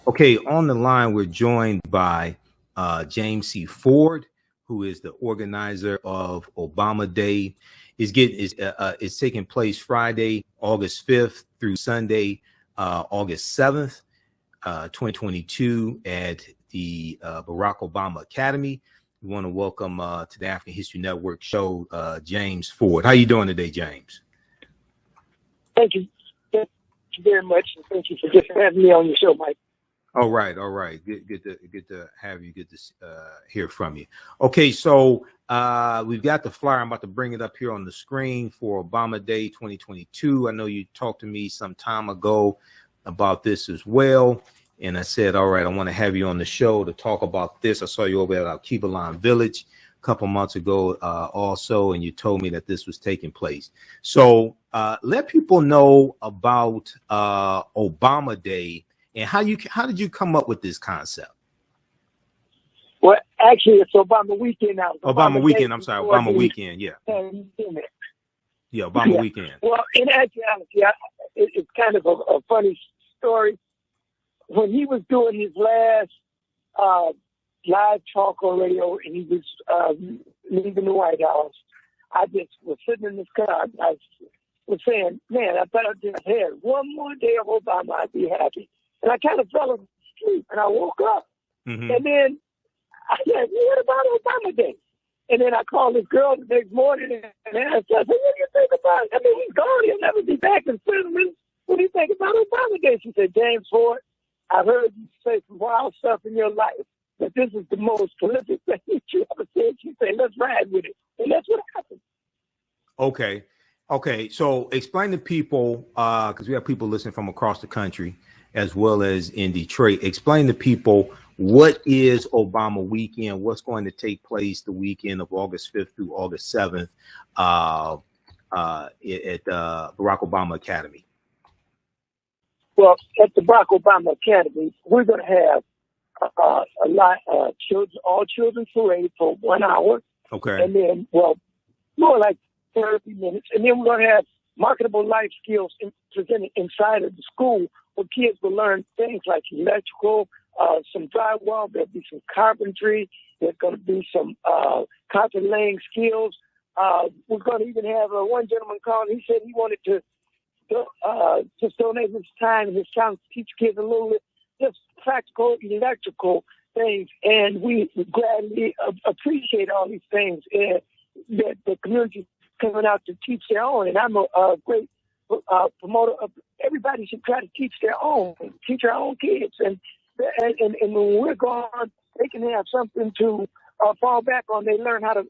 Okay, on the line, we're joined by James C. Ford, who is the organizer of Obama Day. It's taking place Friday, August 5th through Sunday, August 7th, 2022 at the Barack Obama Academy. We want to welcome to the African History Network show, James Ford. How you doing today, James? Thank you. Thank you very much. And thank you for just having me on your show, Mike. All right. Good to have you. Good to hear from you. Okay, so we've got the flyer. I'm about to bring it up here on the screen for Obama Day 2022. I know you talked to me some time ago about this as well, and I said, all right, I want to have you on the show to talk about this. I saw you over at Kibalan Village a couple months ago also, and you told me that this was taking place. So let people know about Obama Day. And how did you come up with this concept? Well, actually, it's Obama Weekend now. Obama Weekend. I'm sorry, Obama Weekend. Yeah. Yeah, Obama Weekend. Well, in actuality, it's kind of a funny story. When he was doing his last live talk on radio, and he was leaving the White House, I just was sitting in this car. I was saying, man, I thought I just had one more day of Obama, I'd be happy. And I kind of fell asleep, and I woke up. Mm-hmm. And then I said, what about Obama Day? And then I called this girl the next morning and asked her, I said, what do you think about it? I mean, he's gone. He'll never be back in cinnamon. What do you think about Obama Day? She said, James Ford, I've heard you say some wild stuff in your life, but this is the most prolific thing you ever said. She said, let's ride with it. And that's what happened. Okay. So explain to people, because we have people listening from across the country, as well as in Detroit. Explain to people, what is Obama Weekend? What's going to take place the weekend of August 5th through August 7th at Barack Obama Academy? Well, at the Barack Obama Academy, we're going to have a lot of all children parade for 1 hour. Okay. And then, well, more like 30 minutes. And then we're going to have marketable life skills presented inside of the school, where kids will learn things like electrical, some drywall, there'll be some carpentry, there's going to be some carpet laying skills. We're going to even have one gentleman called, he said he wanted to just donate his time and his talent to teach kids a little bit, just practical electrical things. And we gladly appreciate all these things that the community coming out to teach their own. And I'm a great promoter of everybody should try to teach our own kids. And when we're gone, they can have something to fall back on. They learn how to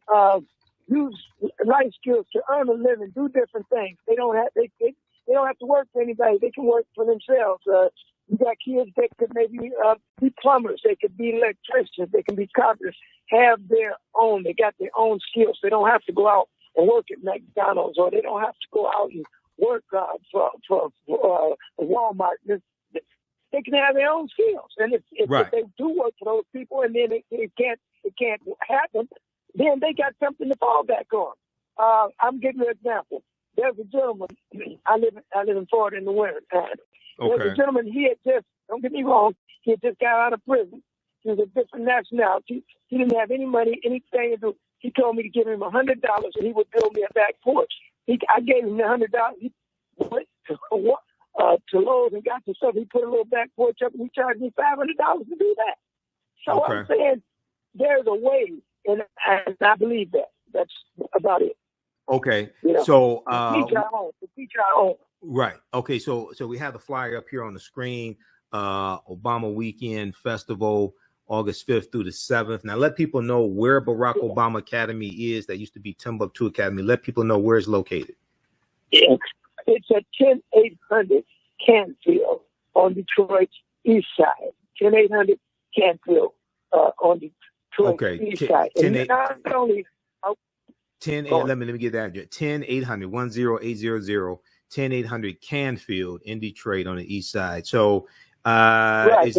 use life skills to earn a living, do different things. They don't have to work for anybody. They can work for themselves. You got kids that could maybe be plumbers. They could be electricians. They can be carpenters. Have their own. They got their own skills. They don't have to go out and work at McDonald's, or they don't have to go out and work for Walmart. They can have their own skills, and if they do work for those people, and then it can't happen, then they got something to fall back on. I'm giving you an example. There's a gentleman. I live in Florida in the winter time. Okay. There's a gentleman. He had just, don't get me wrong, he had just got out of prison. He was a different nationality. He didn't have any money, anything to do. He told me to give him $100 and he would build me a back porch. I gave him $100. He went to Lowe's and got some stuff. He put a little back porch up and he charged me $500 to do that. So I'm saying there's a way, and I believe that. That's about it. Okay. You know, so teach our own. Right. Okay. So we have the flyer up here on the screen. Obama Weekend Festival, August 5th through the 7th. Now let people know where Barack Obama Academy is. That used to be Timbuktu Academy. Let people know where it's located. It's at 10800 Canfield on Detroit's east side. 10800 Canfield on Detroit's east side. And not only 10. Let me get that address. 10800 10800 Canfield in Detroit on the east side. So that's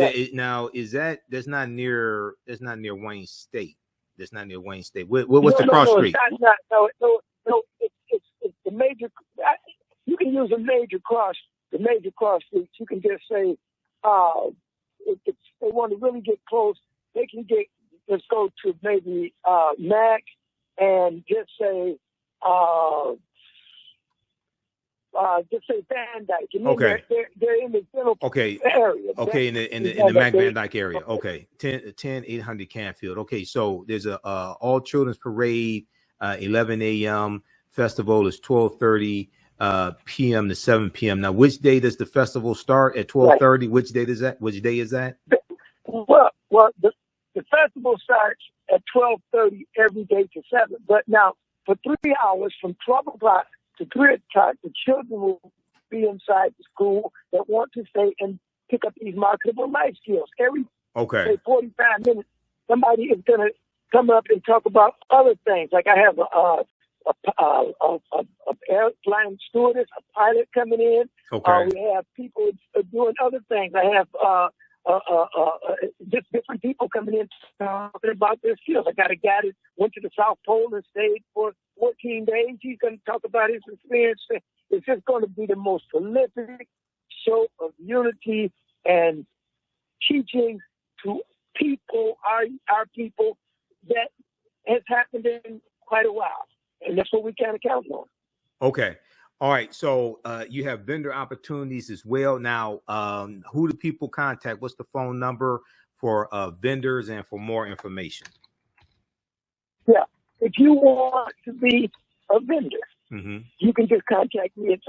not near Wayne State. That's not near Wayne State. What's the cross street? No, it's the major. You can use the major cross streets. You can just say the they want to really get close, they can let's go to maybe Mac and just say Van Dyke. And okay. They're in the general area. Okay, in the Mac Van Dyke area. Okay, 800 Canfield. Okay, so there's a all children's parade, 11 a.m. Festival is 12:30 p.m. to 7 p.m. Now, which day does the festival start at 12:30? Right. Which day is that? Well, the festival starts at 12:30 every day to 7. But now, for 3 hours, from 12 o'clock to 3 o'clock, the children will be inside the school that want to stay and pick up these marketable life skills. Every 45 minutes, somebody is going to come up and talk about other things. Like I have a airline stewardess, a pilot coming in. We have people doing other things. I have just different people coming in talking about their skills. I got a guy that went to the South Pole and stayed for 14 days. He's going to talk about his experience. It's just going to be the most prolific show of unity and teaching to people, our people, that has happened in quite a while. And that's what we kind of count on. Okay. All right. So you have vendor opportunities as well. Now, who do people contact? What's the phone number for vendors and for more information? Yeah. If you want to be a vendor, you can just contact me at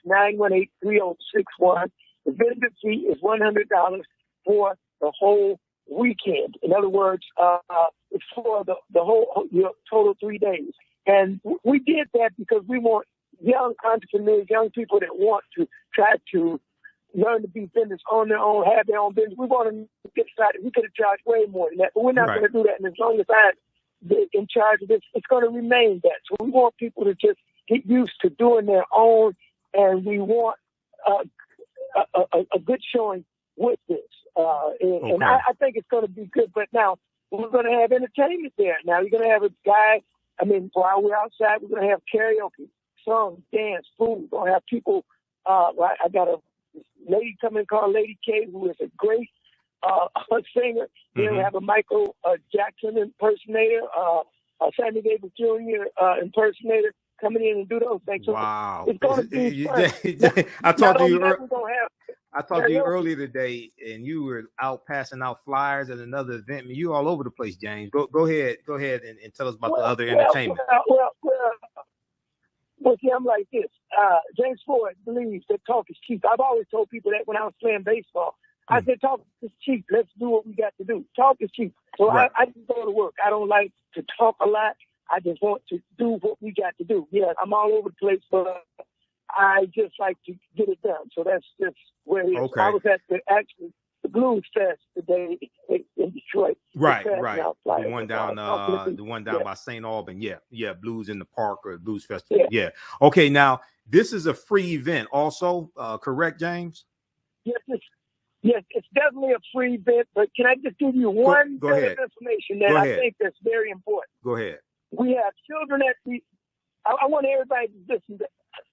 586-918-3061. The vendor fee is $100 for the whole weekend. In other words, it's for the whole total 3 days. And we did that because we want young entrepreneurs, young people that want to try to learn to be vendors on their own, have their own business. We want to get started. We could have charged way more than that, but we're not going to do that. And as long as I'm in charge of this, it's going to remain that. So we want people to just get used to doing their own, and we want a good showing with this. And I think it's going to be good. But now we're going to have entertainment there. Now you're going to have a guy. I mean, while we're outside, we're going to have karaoke, song, dance, food. We're going to have people. I got a lady coming called Lady K, who is a great singer. Then we have a Michael Jackson impersonator, Sammy Davis Jr. Impersonator coming in and do those things. So wow. It's going to be fun. I talked to you earlier today, and you were out passing out flyers at another event. I mean, you all over the place, James. Go ahead and tell us about the other entertainment. Well, see, I'm like this. James Ford believes that talk is cheap. I've always told people that when I was playing baseball. I said, talk is cheap. Let's do what we got to do. Talk is cheap. So I just go to work. I don't like to talk a lot. I just want to do what we got to do. Yeah, I'm all over the place, but I just like to get it done. So that's just where it is. Okay. I was at the Blues Fest today in Detroit. Right. The one down by St. Albans. Yeah, Blues in the Park or Blues Festival. Yeah. Okay, now this is a free event also, correct, James? Yes, it's definitely a free event, but can I just give you one bit of information that I think that's very important? Go ahead. We have children I want everybody to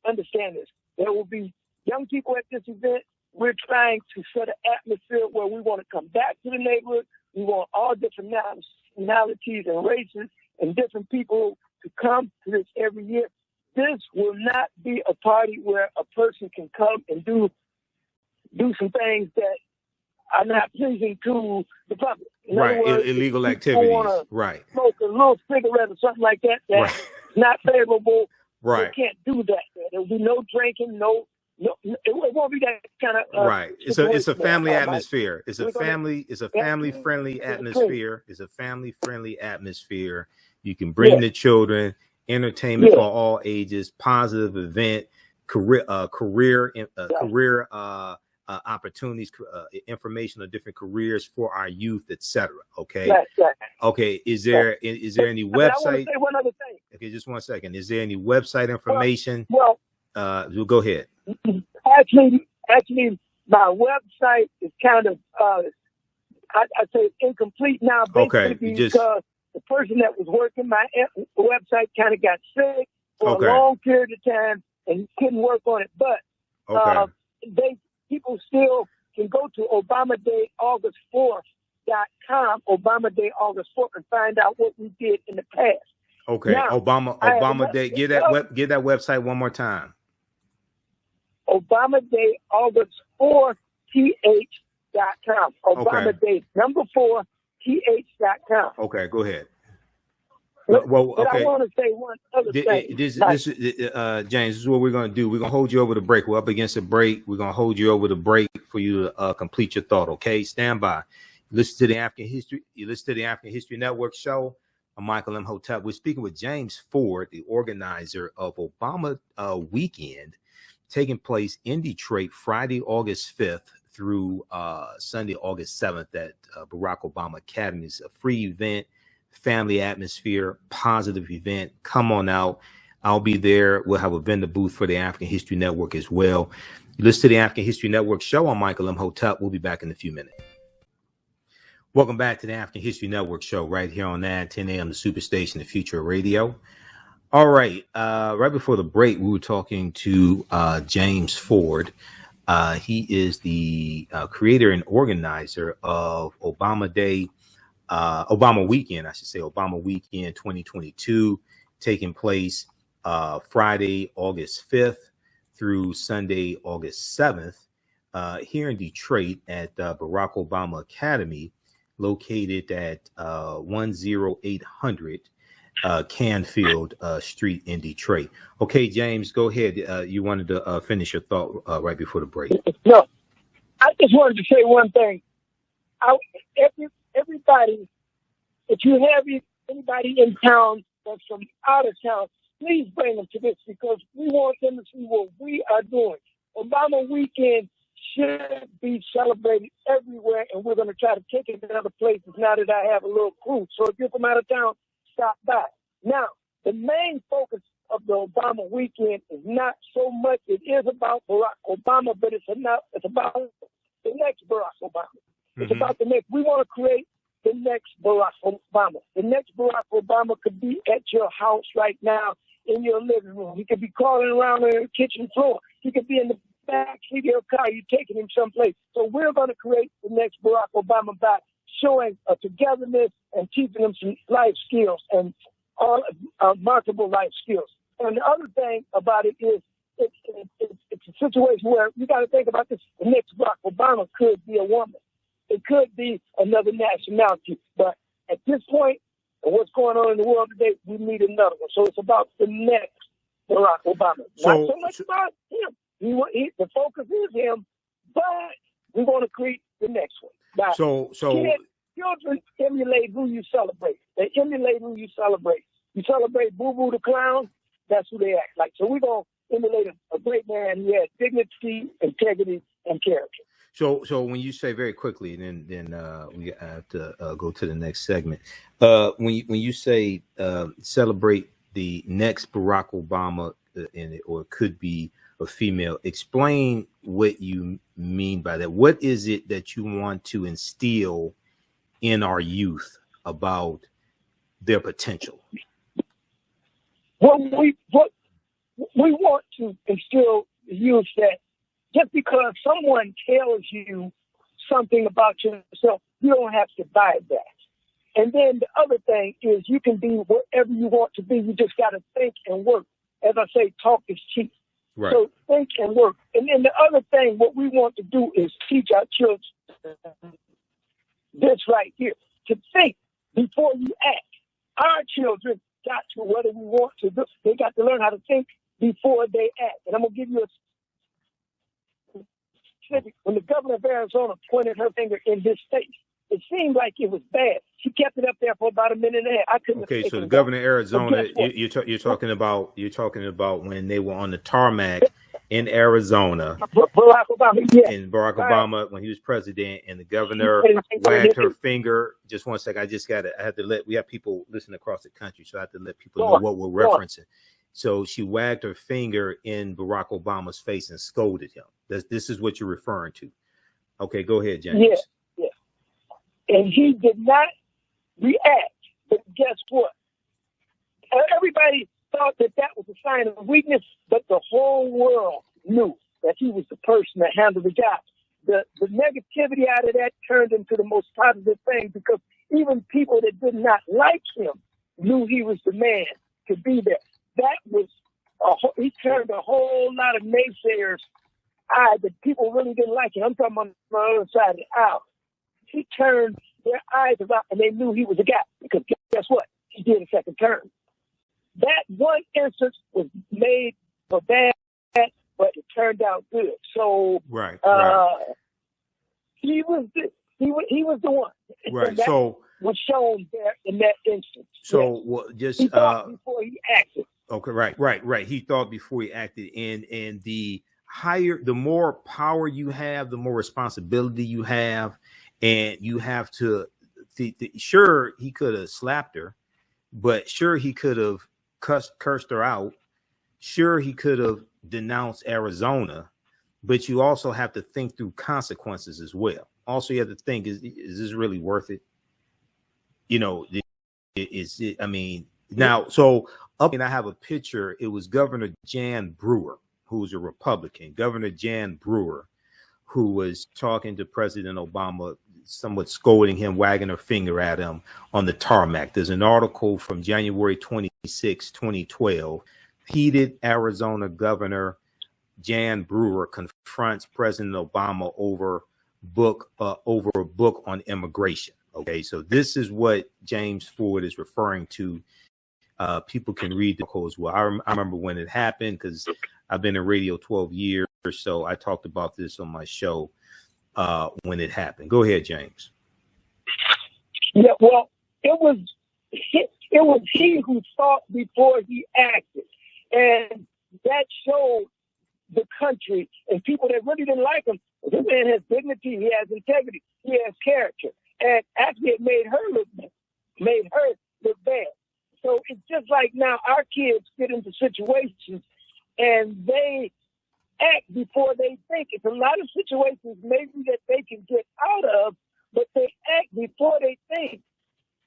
understand this. There will be young people at this event. We're trying to set an atmosphere where we want to come back to the neighborhood. We want all different nationalities and races and different people to come to this every year. This will not be a party where a person can come and do some things that are not pleasing to the public. In other words, illegal activities. Smoke a little cigarette or something like that that's not favorable. Right. You can't do that. There will be no drinking, no, it won't be that kind of It's a family atmosphere. It's a family friendly atmosphere. It's a family friendly atmosphere. You can bring the children, entertainment for all ages, positive event, career opportunities, information on different careers for our youth, etc. Okay. Okay. Is there any website? I want to say one other thing. Okay, just 1 second. Is there any website information? Well, go ahead. Actually, my website is kind of I say it's incomplete now, basically because the person that was working my website kind of got sick for a long period of time and couldn't work on it. But people still can go to ObamaDayAugust4th.com, ObamaDayAugust4th, and find out what we did in the past. Okay, now, Obama Day. Give that website one more time. ObamaDayAugust4th.com. Obama Day number 4th.com. Okay, go ahead. But I want to say one other thing. This is James. This is what we're going to do. We're going to hold you over the break. We're up against a break. We're going to hold you over the break for you to complete your thought. Okay, stand by. Listen to the African History. You listen to the African History Network show. I'm Michael Imhotep. We're speaking with James Ford, the organizer of Obama Weekend, taking place in Detroit Friday, August 5th through Sunday, August 7th at Barack Obama Academy. It's a free event, family atmosphere, positive event. Come on out. I'll be there. We'll have a vendor booth for the African History Network as well. You listen to the African History Network show. I'm Michael Imhotep. We'll be back in a few minutes. Welcome back to the African History Network show right here on 910 AM, the Superstation, the future of radio. All right. Right before the break, we were talking to James Ford. He is the creator and organizer of Obama Weekend, I should say, Obama Weekend 2022, taking place Friday, August 5th through Sunday, August 7th, here in Detroit at Barack Obama Academy, located at 10800 Canfield Street in Detroit. Okay, James, go ahead. You wanted to finish your thought right before the break. No, I just wanted to say one thing. Everybody, if you have anybody in town that's from out of town, please bring them to this, because we want them to see what we are doing. Obama Weekend should be celebrated everywhere, and we're going to try to take it to other places now that I have a little crew. So if you're from out of town, stop by. Now, the main focus of the Obama Weekend is not so much, it is about Barack Obama, but it's about the next Barack Obama. It's about the next. We want to create the next Barack Obama. The next Barack Obama could be at your house right now, in your living room. He could be crawling around on your kitchen floor. He could be in the back seat of your car. You're taking him someplace. So we're going to create the next Barack Obama by showing a togetherness and teaching them some life skills and all marketable life skills. And the other thing about it is it's a situation where you got to think about this. The next Barack Obama could be a woman. It could be another nationality. But at this point, and what's going on in the world today, we need another one. So it's about the next Barack Obama. Not so much about him. The focus is him, but we want to create the next one. Now, children emulate who you celebrate. They emulate who you celebrate. You celebrate Boo Boo the Clown, that's who they act like. So we're going to emulate a great man who has dignity, integrity, and character. So when you say very quickly, then we have to go to the next segment. When you say celebrate the next Barack Obama, or it could be a female, explain what you mean by that. What is it that you want to instill in our youth about their potential? Well, we want to instill the youth that just because someone tells you something about yourself, you don't have to buy that. And then the other thing is you can be whatever you want to be. You just got to think and work. As I say, talk is cheap. Right. So think and work. And then the other thing, what we want to do is teach our children this right here, to think before you act. Our children got to, whether we want to do, they got to learn how to think before they act. And I'm going to give you a specific. When the governor of Arizona pointed her finger in his face, it seemed like it was bad. She kept it up there for about a minute and a half. I couldn't. Okay, so the governor of Arizona, you're talking about when they were on the tarmac in Arizona, Barack Obama, yeah. And Barack Obama, when he was president, and the governor wagged her finger. Just one second, we have people listening across the country, so I have to let people know what we're referencing. So she wagged her finger in Barack Obama's face and scolded him. This is what you're referring to. Okay, go ahead, James. Yeah. And he did not react. But guess what? Everybody thought that was a sign of weakness, but the whole world knew that he was the person that handled the job. the negativity out of that turned into the most positive thing, because even people that did not like him knew he was the man to be there. That was he turned a whole lot of naysayers' eyes that people really didn't like him. I'm talking on the other side of the aisle. He turned their eyes around, and they knew he was a guy, because guess what? He did a second term. That one instance was made for bad, but it turned out good. So right. He was the one. Right. And that so was shown there in that instance. So yes. well, just he thought before he acted. Okay. Right. He thought before he acted, and the more power you have, the more responsibility you have, and you have to. Sure, he could have slapped her, but sure he could have cursed her out. Sure, he could have denounced Arizona, but you also have to think through consequences as well. Also, you have to think: is this really worth it? You know, is it? I mean, now, so up, and I have a picture. It was Governor Jan Brewer, who was a Republican. Governor Jan Brewer, who was talking to President Obama, somewhat scolding him, wagging her finger at him on the tarmac. There's an article from January 26, 2012. Heated Arizona Governor Jan Brewer confronts President Obama over a book on immigration. Okay, so this is what James Ford is referring to. People can read the article as well. I remember when it happened, because I've been in radio 12 years, so I talked about this on my show when it happened. Go ahead, James. Yeah, well, it was he who thought before he acted, and that showed the country and people that really didn't like him. This man has dignity, he has integrity, he has character, and actually it made her look bad. So it's just like now our kids get into situations and they act before they think. It's a lot of situations maybe that they can get out of, but they act before they think.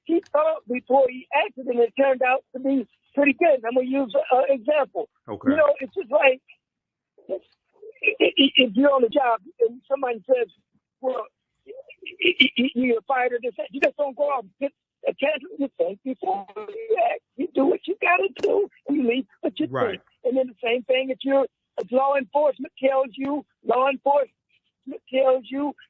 He thought before he acted, and it turned out to be pretty good. I'm going to use an example. Okay. You know, it's just like if you're on a job and somebody says, well, you're a fighter, you just don't go out and get attention. You think before you act. You do what you got to do, and you leave what you think. And then the same thing if law enforcement tells you,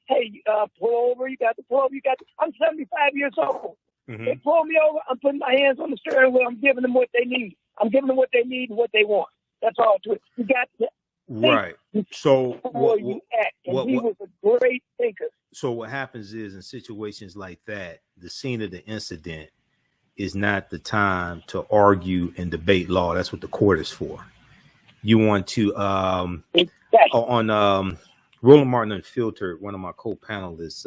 hey, pull over, you got to pull over, I'm 75 years old. Mm-hmm. They pull me over, I'm putting my hands on the steering wheel, I'm giving them what they need. I'm giving them what they need and what they want. That's all to it. You got to think before you act. And he was a great thinker. So what happens is, in situations like that, the scene of the incident is not the time to argue and debate law. That's what the court is for. You want to on Roland Martin Unfiltered, one of my co-panelists,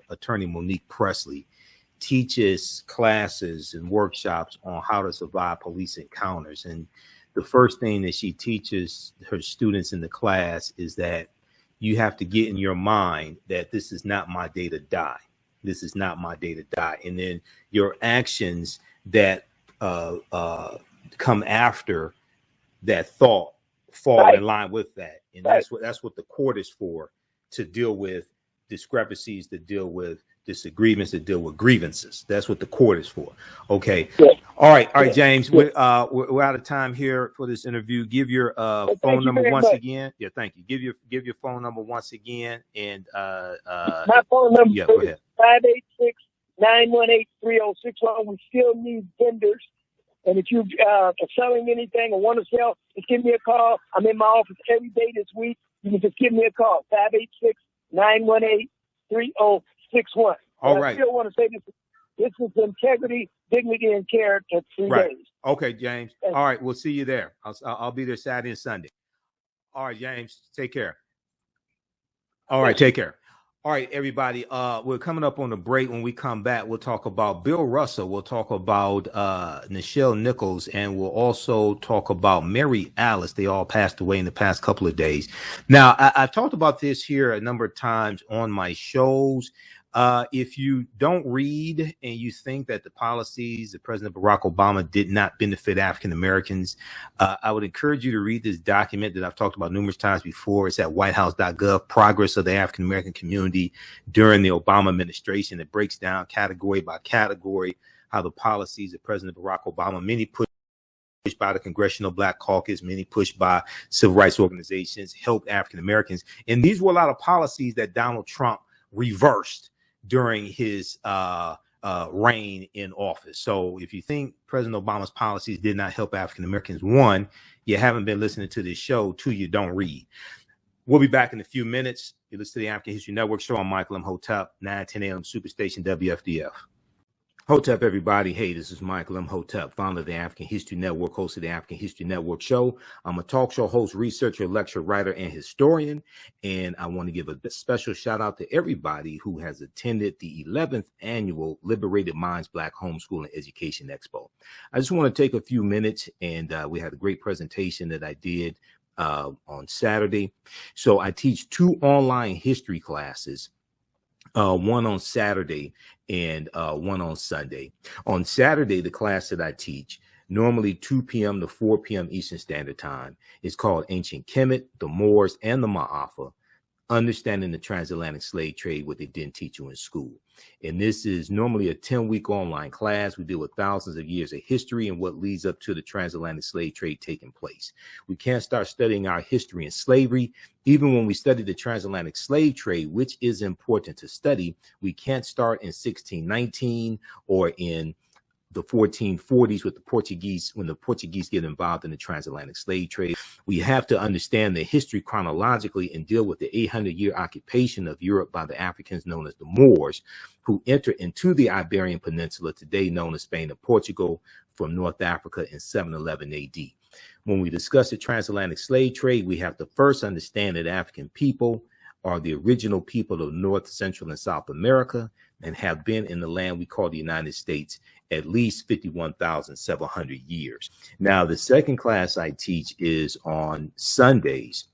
attorney Monique Presley, teaches classes and workshops on how to survive police encounters. And the first thing that she teaches her students in the class is that you have to get in your mind that this is not my day to die. This is not my day to die. And then your actions that come after that thought fall in line with that. And that's what the court is for, to deal with discrepancies, to deal with disagreements, to deal with grievances. That's what the court is for. Okay. Yeah. All right, James. Yeah. We're out of time here for this interview. Give your phone number once again. Yeah, thank you. Give your phone number once again. And my phone number is 586-918-3061. We still need vendors. And if you are selling anything or want to sell, just give me a call. I'm in my office every day this week. You can just give me a call, 586-918-3061. All right. I still want to say this is integrity, dignity, and character 3 days. Okay, James. All right, we'll see you there. I'll be there Saturday and Sunday. All right, James. Take care. All right, take care. All right, everybody. We're coming up on the break. When we come back, we'll talk about Bill Russell. We'll talk about Nichelle Nichols, and we'll also talk about Mary Alice. They all passed away in the past couple of days. Now, I've talked about this here a number of times on my shows. If you don't read and you think that the policies of President Barack Obama did not benefit African Americans, I would encourage you to read this document that I've talked about numerous times before. It's at whitehouse.gov, Progress of the African American Community During the Obama Administration. It breaks down category by category how the policies of President Barack Obama, many pushed by the Congressional Black Caucus, many pushed by civil rights organizations, helped African Americans. And these were a lot of policies that Donald Trump reversed during his reign in office. So if you think President Obama's policies did not help African Americans, one, you haven't been listening to this show. Two, you don't read. We'll be back in a few minutes. You listen to the African History Network show. I'm Michael Imhotep, 9:10 a.m. Superstation WFDF. Hotep, everybody. Hey, this is Michael Imhotep, founder of the African History Network, host of the African History Network show. I'm a talk show host, researcher, lecturer, writer, and historian. And I want to give a special shout out to everybody who has attended the 11th annual Liberated Minds Black Homeschooling Education Expo. I just want to take a few minutes, and we had a great presentation that I did on Saturday. So I teach 2 online history classes. One on Saturday and one on Sunday. On Saturday, the class that I teach, normally 2 p.m. to 4 p.m. Eastern Standard Time, is called Ancient Kemet, the Moors, and the Ma'afa, Understanding the Transatlantic Slave Trade, what they didn't teach you in school. And this is normally a 10-week online class. We deal with thousands of years of history and what leads up to the transatlantic slave trade taking place. We can't start studying our history and slavery. Even when we study the transatlantic slave trade, which is important to study, we can't start in 1619 or in the 1440s with the Portuguese, when the Portuguese get involved in the transatlantic slave trade. We have to understand the history chronologically and deal with the 800-year occupation of Europe by the Africans known as the Moors, who entered into the Iberian Peninsula, today known as Spain and Portugal, from North Africa in 711 AD. When we discuss the transatlantic slave trade, we have to first understand that African people are the original people of North, Central, and South America and have been in the land we call the United States at least 51,700 years. Now, the second class I teach is on Sundays,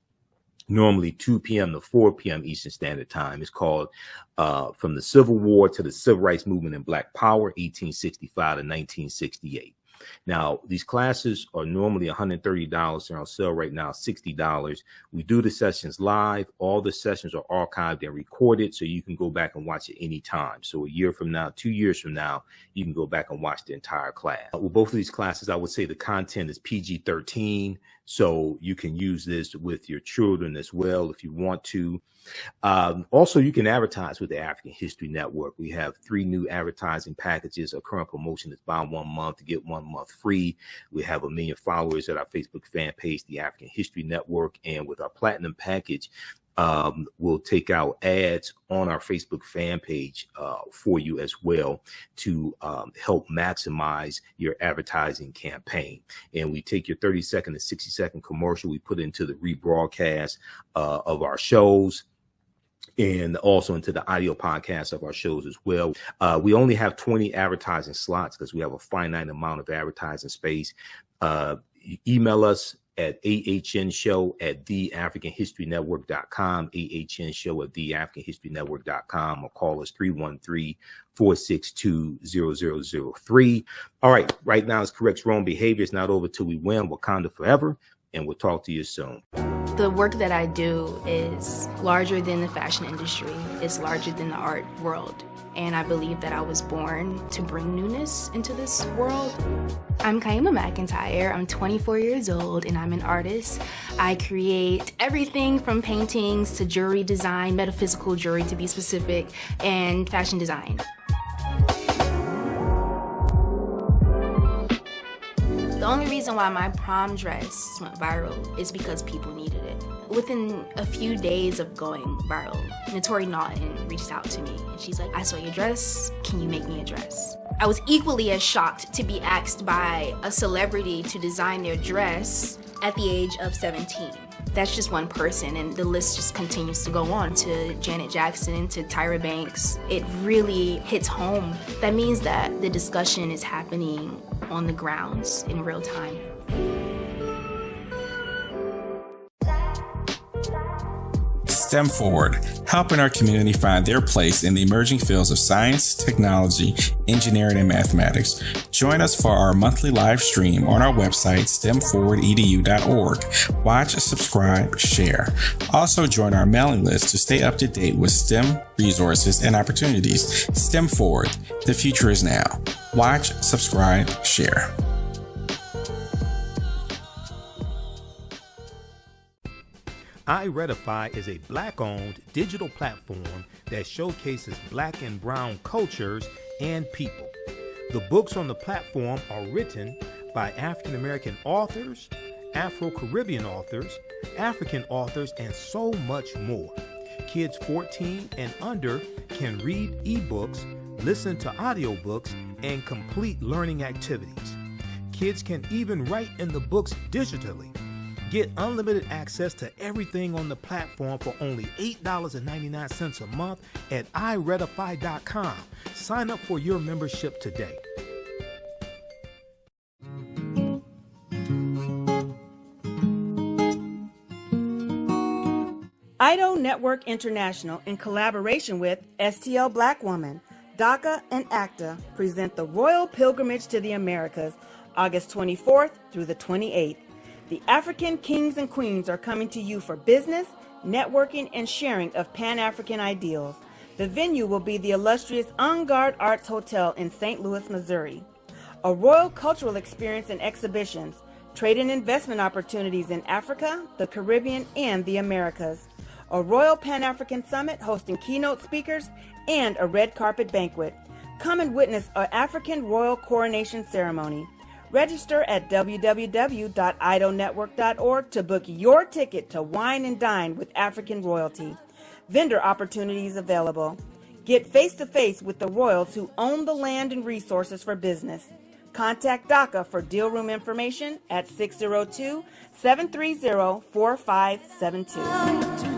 normally 2 p.m. to 4 p.m. Eastern Standard Time. It's called From the Civil War to the Civil Rights Movement and Black Power, 1865 to 1968. Now, these classes are normally $130. They're on sale right now, $60. We do the sessions live. All the sessions are archived and recorded, so you can go back and watch it anytime. So a year from now, 2 years from now, you can go back and watch the entire class. With both of these classes, I would say the content is PG-13, so you can use this with your children as well if you want to. Also, you can advertise with the African History Network. We have 3 new advertising packages. Our current promotion is buy 1 month to get 1 month free. We have 1 million followers at our Facebook fan page, the African History Network. And with our platinum package, we'll take out ads on our Facebook fan page for you as well to help maximize your advertising campaign. And we take your 30-second and 60-second commercial, we put into the rebroadcast of our shows, and also into the audio podcast of our shows as well. We only have 20 advertising slots because we have a finite amount of advertising space. Email us at AHNshow@TheAfricanHistoryNetwork.com, AHNshow@TheAfricanHistoryNetwork.com, or call us 313-462-0003. All right now it's corrects wrong behavior. It's not over till we win. Wakanda forever. And we'll talk to you soon. The work that I do is larger than the fashion industry. It's larger than the art world. And I believe that I was born to bring newness into this world. I'm Kaima McIntyre. I'm 24 years old and I'm an artist. I create everything from paintings to jewelry design, metaphysical jewelry to be specific, and fashion design. The only reason why my prom dress went viral is because people needed it. Within a few days of going viral, Notori Naughton reached out to me and she's like, I saw your dress, can you make me a dress? I was equally as shocked to be asked by a celebrity to design their dress at the age of 17. That's just one person, and the list just continues to go on, to Janet Jackson, to Tyra Banks. It really hits home. That means that the discussion is happening on the grounds in real time. STEM Forward, helping our community find their place in the emerging fields of science, technology, engineering, and mathematics. Join us for our monthly live stream on our website, stemforwardedu.org. Watch, subscribe, share. Also join our mailing list to stay up to date with STEM resources and opportunities. STEM Forward, the future is now. Watch, subscribe, share. iRedify is a Black-owned digital platform that showcases Black and Brown cultures and people. The books on the platform are written by African American authors, Afro-Caribbean authors, African authors, and so much more. Kids 14 and under can read ebooks, listen to audiobooks, and complete learning activities. Kids can even write in the books digitally. Get unlimited access to everything on the platform for only $8.99 a month at iRedify.com. Sign up for your membership today. IDO Network International, in collaboration with STL Black Woman, DACA, and ACTA, present the Royal Pilgrimage to the Americas, August 24th through the 28th. The African kings and queens are coming to you for business, networking, and sharing of Pan-African ideals. The venue will be the illustrious En Garde Arts Hotel in St. Louis, Missouri. A royal cultural experience and exhibitions, trade and investment opportunities in Africa, the Caribbean, and the Americas. A Royal Pan-African Summit hosting keynote speakers and a red carpet banquet. Come and witness an African royal coronation ceremony. Register at www.idonetwork.org to book your ticket to wine and dine with African royalty. Vendor opportunities available. Get face-to-face with the royals who own the land and resources for business. Contact DACA for deal room information at 602-730-4572.